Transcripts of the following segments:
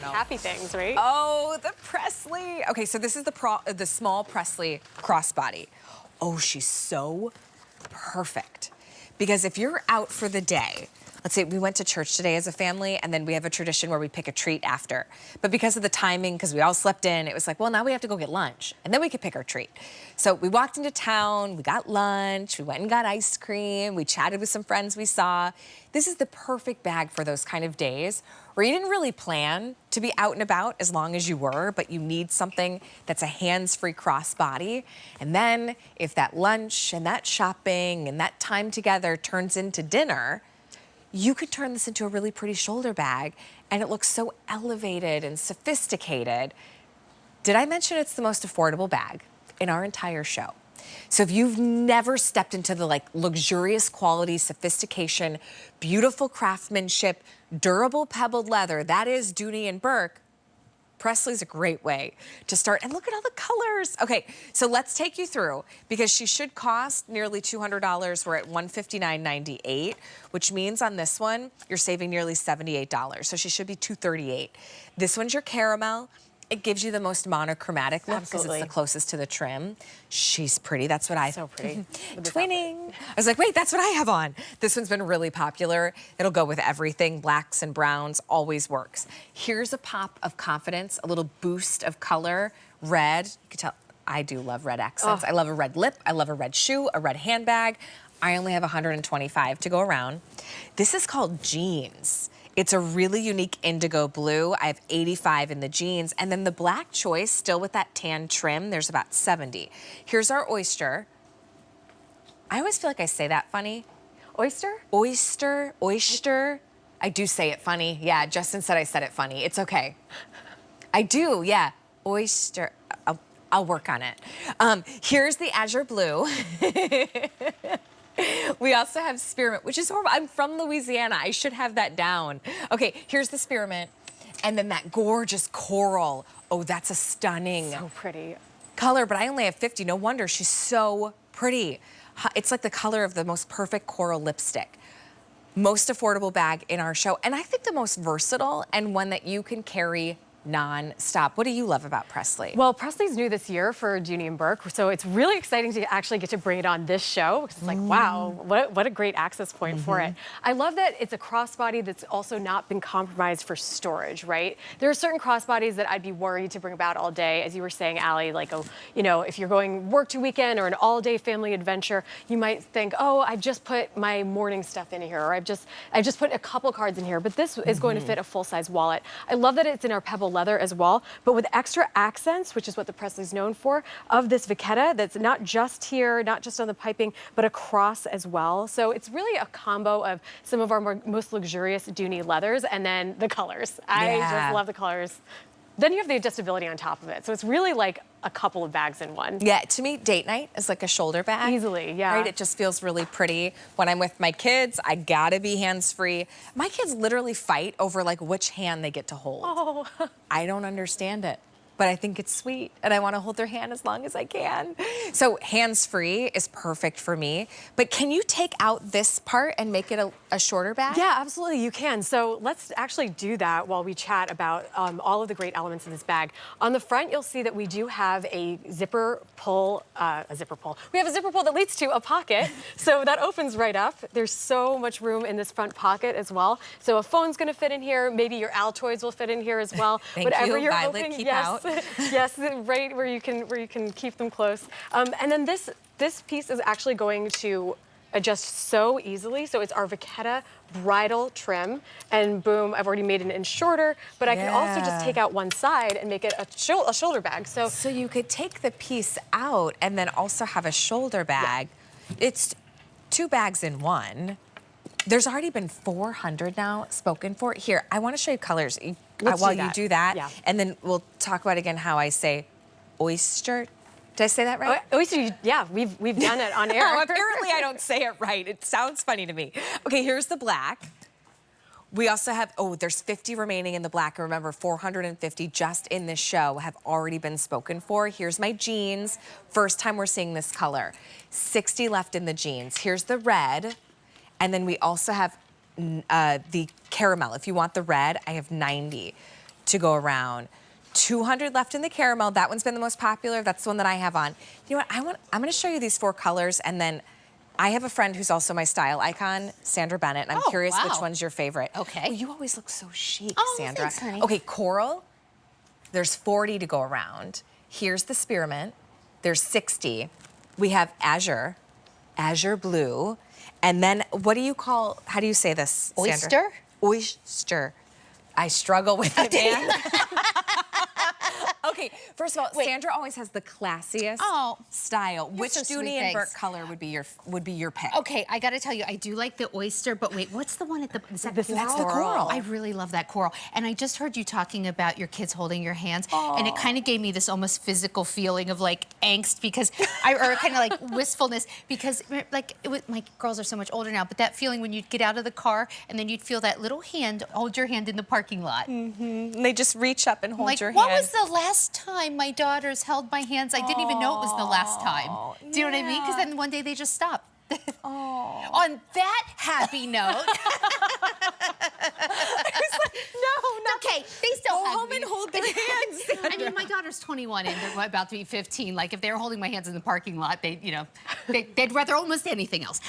don't know. Happy things, right? Oh, the Presley. Okay, so this is the small Presley Crossbody. Oh, she's so perfect. Because if you're out for the day, let's say we went to church today as a family, and then we have a tradition where we pick a treat after. But because of the timing, because we all slept in, it was like, well, now we have to go get lunch, and then we could pick our treat. So we walked into town, we got lunch, we went and got ice cream, we chatted with some friends we saw. This is the perfect bag for those kind of days where you didn't really plan to be out and about as long as you were, but you need something that's a hands-free crossbody. And then if that lunch and that shopping and that time together turns into dinner, you could turn this into a really pretty shoulder bag, and it looks so elevated and sophisticated. Did I mention it's the most affordable bag in our entire show? So if you've never stepped into the luxurious quality, sophistication, beautiful craftsmanship, durable pebbled leather, that is Dooney and Bourke, Presley's a great way to start. And look at all the colors. Okay, so let's take you through, because she should cost nearly $200. We're at $159.98, which means on this one, you're saving nearly $78. So she should be $238. This one's your caramel. It gives you the most monochromatic look because it's the closest to the trim. She's pretty. That's what I... So pretty. Twinning. I was like, wait, that's what I have on. This one's been really popular. It'll go with everything. Blacks and browns always works. Here's a pop of confidence, a little boost of color. Red. You can tell I do love red accents. I love a red lip. I love a red shoe, a red handbag. I only have 125 to go around. This is called Jeans. It's a really unique indigo blue. I have 85 in the jeans. And then the black choice, still with that tan trim, there's about 70. Here's our oyster. I always feel like I say that funny. Oyster? Oyster, oyster. I do say it funny. Yeah, Justin said I said it funny. It's okay. I do, yeah. Oyster. I'll work on it. Here's the azure blue. We also have spearmint, which is horrible. I'm from Louisiana. I should have that down. Okay, here's the spearmint. And then that gorgeous coral. Oh, that's a stunning So pretty. color, but I only have 50. No wonder she's so pretty. It's like the color of the most perfect coral lipstick. Most affordable bag in our show. And I think the most versatile, and one that you can carry non-stop. What do you love about Presley? Well, Presley's new this year for Dooney and Bourke, so it's really exciting to actually get to bring it on this show. It's like, wow, what a great access point for it. I love that it's a crossbody that's also not been compromised for storage, right? There are certain crossbodies that I'd be worried to bring about all day, as you were saying, Allie, like, oh, you know, if you're going work to weekend or an all-day family adventure, you might think, oh, I've just put my morning stuff in here, or I've just put a couple cards in here, but this is going to fit a full-size wallet. I love that it's in our pebble leather as well, but with extra accents, which is what the Presley's known for, of this vachetta that's not just here, not just on the piping, but across as well. So it's really a combo of some of our most luxurious Dooney leathers and then the colors. I just love the colors. Then you have the adjustability on top of it. So it's really like a couple of bags in one. Yeah, to me, date night is like a shoulder bag. Easily, yeah. Right, it just feels really pretty. When I'm with my kids, I gotta be hands-free. My kids literally fight over like which hand they get to hold. Oh. I don't understand it, but I think it's sweet, and I wanna hold their hand as long as I can. So hands-free is perfect for me, but can you take out this part and make it a shorter bag? Yeah, absolutely, you can. So let's actually do that while we chat about all of the great elements in this bag. On the front, you'll see that we do have a zipper pull. We have a zipper pull that leads to a pocket. So that opens right up. There's so much room in this front pocket as well. So a phone's gonna fit in here. Maybe your Altoids will fit in here as well. Thank Whatever you, you're Violet, hoping, keep yes, out. yes, right where you can keep them close. And then this piece is actually going to adjust so easily. So it's our vachetta bridal trim, and boom, I've already made it in shorter, but I can also just take out one side and make it a shoulder bag. So you could take the piece out and then also have a shoulder bag. Yeah. It's 2 bags in one. There's already been 400 now spoken for. Here, I want to show you colors while you do that, and then we'll talk about again how I say oyster. Did I say that right? Oyster, yeah, we've done it on air. Apparently I don't say it right. It sounds funny to me. Okay, here's the black. We also have, there's 50 remaining in the black. And remember, 450 just in this show have already been spoken for. Here's my jeans. First time we're seeing this color. 60 left in the jeans. Here's the red. And then we also have the caramel. If you want the red, I have 90. to go around. 200 left in the caramel. That one's been the most popular. That's the one that I have on. You know what? I'm going to show you these 4 colors, and then I have a friend who's also my style icon, Sandra Bennett, and I'm curious which one's your favorite. Okay. Well, you always look so chic, Oh, Sandra. thanks, honey. Okay, coral. There's 40 to go around. Here's the spearmint. There's 60. We have azure blue, and then what do you call? How do you say this, Sandra? Oyster? Oyster. I struggle with it, man. Okay, first of all, Sandra always has the classiest style. Which so sweet, Dooney and Burke thanks. color would be your pick? Okay, I gotta tell you, I do like the oyster, but wait, what's the one at the, is that That's the coral. I really love that coral. And I just heard you talking about your kids holding your hands, and it kind of gave me this almost physical feeling of like angst because, or kind of like wistfulness because like, my girls are so much older now, but that feeling when you'd get out of the car and then you'd feel that little hand hold your hand in the parking lot. And they just reach up and hold Like, your hand. what was the last time my daughters held my hands? I didn't even know it was the last time. Do you know what I mean? Because then one day they just stopped. On that happy note. Okay, they still Go hug home me. and hold their hands, Sandra. I mean, my daughter's 21 and they're about to be 15. Like, if they're holding my hands in the parking lot, they'd rather almost anything else.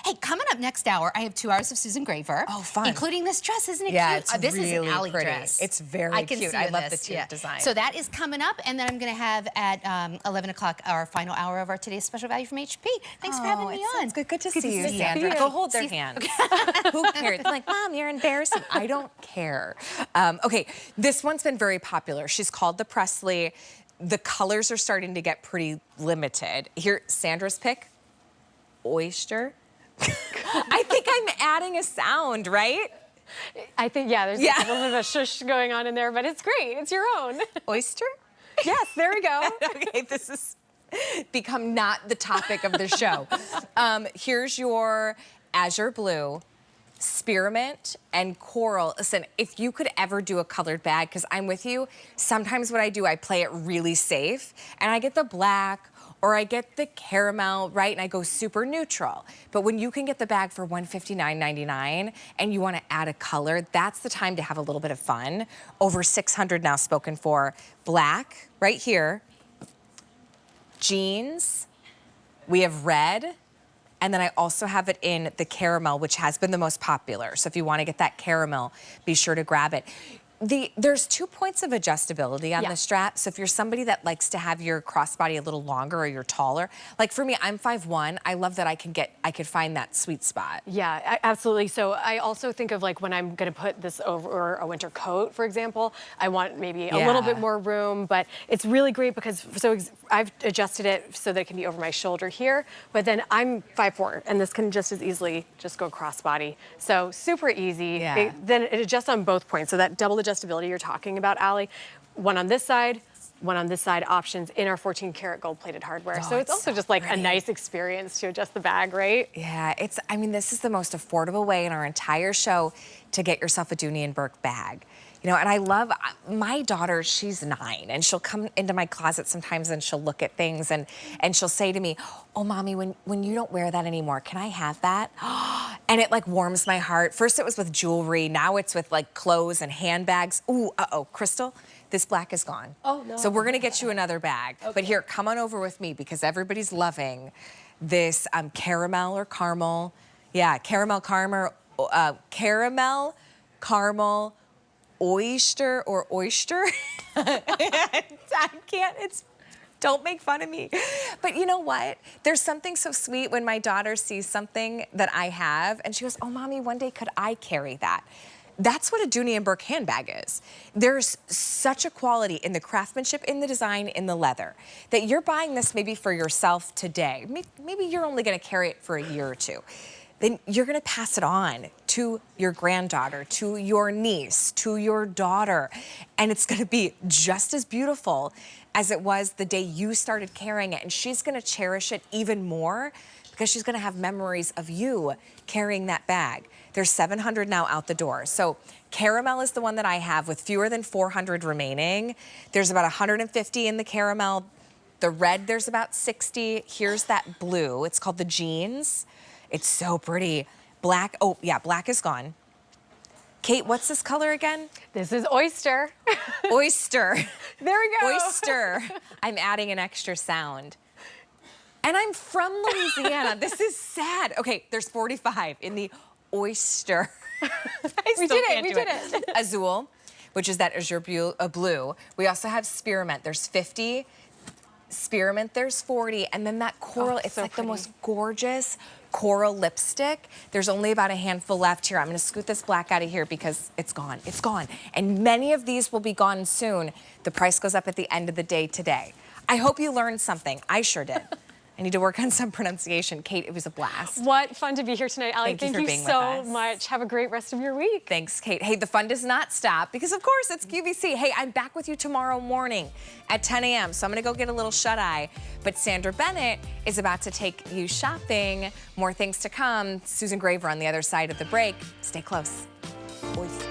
Hey, coming up next hour, I have 2 hours of Susan Graver. Oh, fun. Including this dress, isn't it Yeah, cute? it's This is an really alley pretty. dress. It's very I can cute. see I in love the this, tube design. So that is coming up, and then I'm going to have at 11 o'clock our final hour of our Today's Special Value from HP. Thanks for having me on. It's good to see you, see you. Sandra. Go hold their hands. Who cares? They're like, Mom, you're embarrassing. I don't care. Okay, this one's been very popular. She's called the Presley. The colors are starting to get pretty limited. Here, Sandra's pick, oyster. I think I'm adding a sound, right? I think, yeah, there's a little bit of a shush going on in there, but it's great. It's your own. Oyster? Yes, there we go. Okay, this has become not the topic of the show. Here's your azure blue, spearmint, and coral. Listen, if you could ever do a colored bag, because I'm with you, sometimes what I do, I play it really safe, and I get the black, or I get the caramel, right? And I go super neutral. But when you can get the bag for $159.99 and you want to add a color, that's the time to have a little bit of fun. Over 600 now spoken for. Black, right here. Jeans. We have red. And then I also have it in the caramel, which has been the most popular. So if you want to get that caramel, be sure to grab it. There's 2 points of adjustability on the strap. So if you're somebody that likes to have your crossbody a little longer or you're taller, like for me, I'm 5'1". I love that I could find that sweet spot. Yeah, absolutely. So I also think of like when I'm going to put this over a winter coat, for example, I want maybe a little bit more room, but it's really great because I've adjusted it so that it can be over my shoulder here, but then I'm 5'4", and this can just as easily just go crossbody. So super easy. Yeah. Then it adjusts on both points. So that double adjustability you're talking about, Allie, one on this side options in our 14-karat gold-plated hardware. So it's also just like a nice experience to adjust the bag, right? Yeah, I mean, this is the most affordable way in our entire show to get yourself a Dooney and Burke bag. You know, and I love, my daughter, she's 9, and she'll come into my closet sometimes and she'll look at things and she'll say to me, oh, Mommy, when you don't wear that anymore, can I have that? And it like warms my heart. First it was with jewelry, now it's with like clothes and handbags. Ooh, Crystal, this black is gone. Oh, no. So we're gonna get you another bag. Okay. But here, come on over with me because everybody's loving this caramel or caramel. Yeah, caramel, caramel, oyster or oyster. I can't, don't make fun of me. But you know what? There's something so sweet when my daughter sees something that I have and she goes, oh, Mommy, one day could I carry that? That's what a Dooney and Burke handbag is. There's such a quality in the craftsmanship, in the design, in the leather, that you're buying this maybe for yourself today. Maybe you're only gonna carry it for a year or two. Then you're gonna pass it on to your granddaughter, to your niece, to your daughter, and it's gonna be just as beautiful as it was the day you started carrying it, and she's gonna cherish it even more because she's gonna have memories of you carrying that bag. There's 700 now out the door. So caramel is the one that I have with fewer than 400 remaining. There's about 150 in the caramel. The red, there's about 60. Here's that blue, it's called the jeans. It's so pretty. Black, oh yeah, black is gone. Kate, what's this color again? This is oyster. Oyster. There we go. Oyster. I'm adding an extra sound. And I'm from Louisiana. This is sad. Okay, there's 45 in the oyster. We did it. Azul, which is that azure blue. We also have spearmint. There's 50. Spearmint, there's 40. And then that coral, it's so like pretty. the most gorgeous coral lipstick. There's only about a handful left here. I'm gonna scoot this black out of here because it's gone. It's gone. And many of these will be gone soon. The price goes up at the end of the day today. I hope you learned something. I sure did. I need to work on some pronunciation. Kate, it was a blast. What fun to be here tonight, Allie. Thank you for being with so us. much. Have a great rest of your week. Thanks, Kate. Hey, the fun does not stop because, of course, it's QVC. Hey, I'm back with you tomorrow morning at 10 a.m., so I'm going to go get a little shut-eye. But Sandra Bennett is about to take you shopping. More things to come. Susan Graver on the other side of the break. Stay close. Oyster.